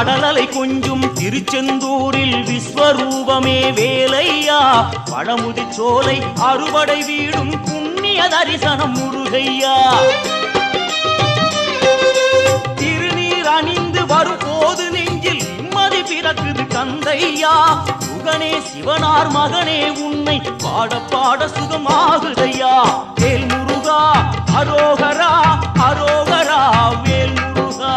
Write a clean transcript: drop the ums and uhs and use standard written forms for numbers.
கடலலை கொஞ்சும் திருச்செந்தூரில் விஸ்வரூபமே வேலையா பழமுதி சோலை அறுவடை வீடும் புண்ணிய தரிசனம் முருகையா திருநீர் அணிந்து வரும் போது நெஞ்சில் நிம்மதி பிறக்குது கந்தையா சுகனே சிவனார் மகனே உன்னை பாட பாட சுகமாகுதையா வேல் முருகா அரோகரா அரோகரா வேல் முருகா